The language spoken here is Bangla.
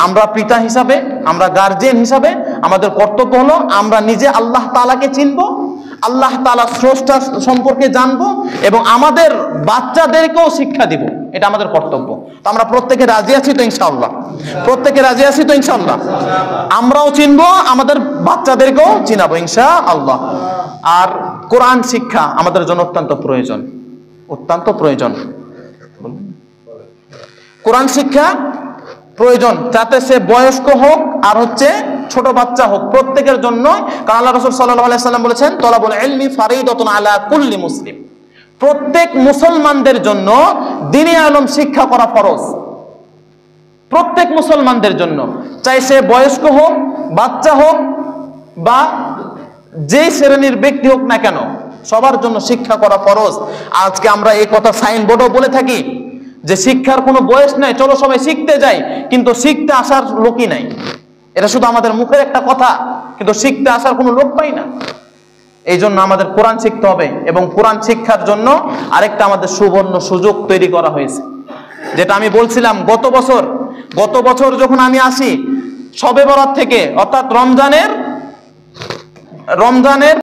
আমরা পিতা হিসাবে, আমরা গার্জিয়ান হিসাবে আমাদের কর্তব্য হলো আমরা নিজে আল্লাহ তাআলাকে চিনব, আল্লাহ তাআলা স্রষ্টা সম্পর্কে জানবো এবং আমাদের বাচ্চাদেরকেও শিক্ষা দিব। এটা আমাদের কর্তব্য। তো আমরা প্রত্যেকে রাজি আছি তো ইনশাআল্লাহ? প্রত্যেকে রাজি আছি তো ইনশাআল্লাহ? আমরাও চিনবো, আমাদের বাচ্চাদেরকেও চিনাবো ইনশাআল্লাহ। আর কোরআন শিক্ষা আমাদের জন্য অত্যন্ত প্রয়োজন, অত্যন্ত প্রয়োজন। কোরআন শিক্ষা প্রয়োজন, যাতে সে বয়স্ক হোক আর ছোট বাচ্চা হোক, প্রত্যেকের জন্য। কারণ আল্লাহ রাসূল সাল্লাল্লাহু আলাইহি ওয়াসাল্লাম বলেছেন, তলাবুল ইলমি ফারিদাতুন আলা কুল্লি মুসলিম। প্রত্যেক মুসলমানদের জন্য দ্বীনে আলম শিক্ষা করা ফরজ। প্রত্যেক মুসলমানদের জন্য, চাই সে বয়স্ক হোক, বাচ্চা হোক বা যেই শ্রেণীর ব্যক্তি হোক না কেন, সবার জন্য শিক্ষা করা ফরজ। আজকে আমরা এই কথা সাইনবোর্ডও বলে থাকি যে শিক্ষার কোনো বয়স নাই, চলো সবাই শিখতে যাই, কিন্তু শিখতে আসার লোকই নাই। এটা শুধু আমাদের মুখের একটা কথা, কিন্তু শিখতে আসার কোনো লোক পাই না। এই জন্য আমাদের কোরআন শিখতে হবে এবং কোরআন শিক্ষার জন্য আরেকটা আমাদের সুবর্ণ সুযোগ তৈরি করা হয়েছে, যেটা আমি বলছিলাম গত বছর যখন আমি আসি শবে বরাত থেকে, অর্থাৎ রমজানের